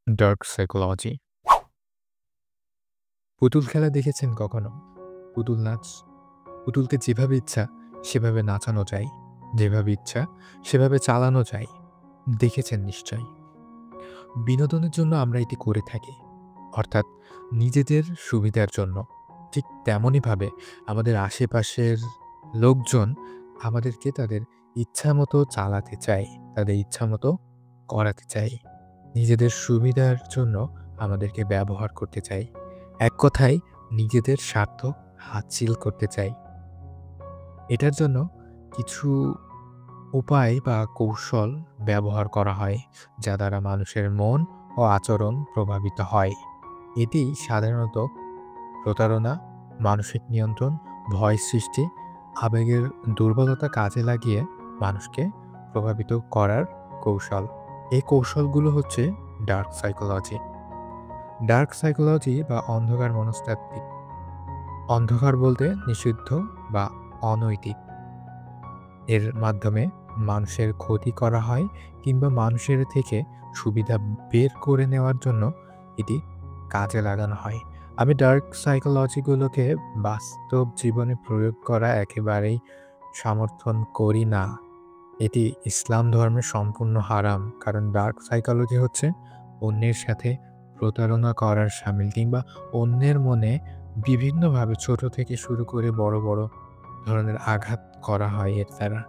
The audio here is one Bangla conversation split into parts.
Dark psychology. পুতুল খেলা দেখেছেন কখনো? পুতুল নাচ? পুতুলকে যেভাবে ইচ্ছা সেভাবে নাচানো যায়। যেভাবে ইচ্ছা সেভাবে চালানো যায়। দেখেছেন নিশ্চয়ই। বিনোদনের জন্য আমরা এটি করে থাকি। অর্থাৎ নিজেদের সুবিধার জন্য। ঠিক তেমনইভাবে আমাদের আশেপাশের লোকজন আমাদেরকে তাদের ইচ্ছামতো চালাতে চায়, তাদের ইচ্ছামতো করাতে চায়। নিজেদের সুবিধার জন্য আমাদেরকে ব্যবহার করতে চায়। এক কথায় নিজেদের স্বার্থ হাসিল করতে চায়। এটার জন্য কিছু উপায় বা কৌশল ব্যবহার করা হয়, যা দ্বারা মানুষের মন ও আচরণ প্রভাবিত হয়। এটি সাধারণত প্রতারণা, মানসিক নিয়ন্ত্রণ, ভয় সৃষ্টি, আবেগের দুর্বলতা কাজে লাগিয়ে মানুষকে প্রভাবিত করার কৌশল। এই কৌশলগুলো হচ্ছে ডার্ক সাইকোলজি। ডার্ক সাইকোলজি বা অন্ধকার মনস্তাত্ত্বিক। অন্ধকার বলতে নিষিদ্ধ বা অনৈতিক। এর মাধ্যমে মানুষের ক্ষতি করা হয় কিংবা মানুষের থেকে সুবিধা বের করে নেওয়ার জন্য এটি কাজে লাগানো হয়। আমি ডার্ক সাইকোলজিগুলোকে বাস্তব জীবনে প্রয়োগ করা একেবারেই সমর্থন করি না। এটি ইসলাম ধর্মে সম্পূর্ণ হারাম। কারণ ডার্ক সাইকোলজি হচ্ছে অন্যের সাথে প্রতারণা করার শামিল কিংবা অন্যের মনে বিভিন্নভাবে ছোট থেকে শুরু করে বড়, বড় ধরনের আঘাত করা হয় এর দ্বারা।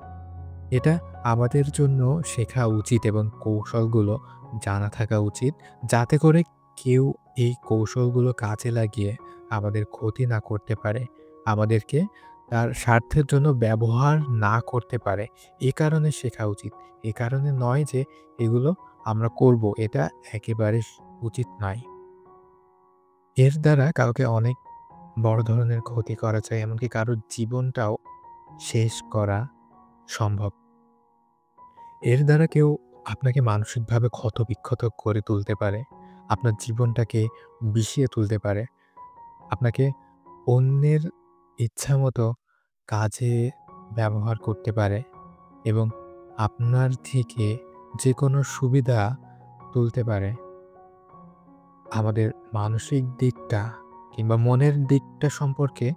এটা আমাদের জন্য শেখা উচিত এবং কৌশলগুলো জানা থাকা উচিত, যাতে করে কেউ এই কৌশলগুলো কাজে লাগিয়ে আমাদের ক্ষতি না করতে পারে, আমাদেরকে তার স্বার্থের জন্য ব্যবহার না করতে পারে। এ কারণে শেখা উচিত। এ কারণে নয় যে এগুলো আমরা করব, এটা একেবারে উচিত নয়। এর দ্বারা কাউকে অনেক বড় ধরনের ক্ষতি করা যায়, এমনকি কারোর জীবনটাও শেষ করা সম্ভব। এর দ্বারা কেউ আপনাকে মানসিকভাবে ক্ষতবিক্ষত করে তুলতে পারে। আপনার জীবনটাকে বিষিয়ে তুলতে পারে। আপনাকে অন্যের ইচ্ছামতো কাজে ব্যবহার করতে পারে এবং আপনার থেকে যেকোনো সুবিধা তুলতে পারে। আমাদের মানসিক দিকটা কিংবা মনের দিকটা সম্পর্কে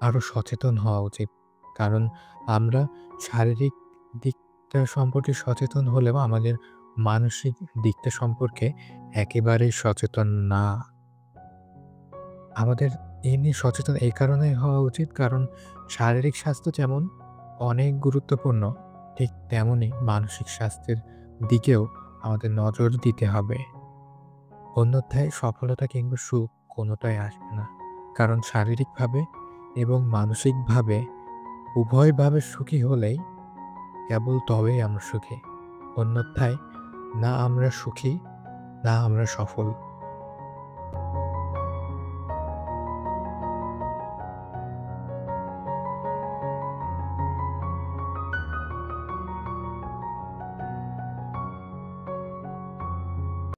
আরো সচেতন হওয়া উচিত। কারণ আমরা শারীরিক দিকটা সম্পর্কে সচেতন হলেও আমাদের মানসিক দিকটা সম্পর্কে একেবারেই সচেতন না। আমাদের এ নিয়ে সচেতন এই কারণেই হওয়া উচিত, কারণ শারীরিক স্বাস্থ্য যেমন অনেক গুরুত্বপূর্ণ, ঠিক তেমনি মানসিক স্বাস্থ্যের দিকেও আমাদের নজর দিতে হবে। অন্যথায় সফলতা কিংবা সুখ কোনোটাই আসবে না। কারণ শারীরিকভাবে এবং মানসিকভাবে উভয়ভাবে সুখী হলেই কেবল তবেই আমরা সুখী। অন্যথায় না আমরা সুখী, না আমরা সফল।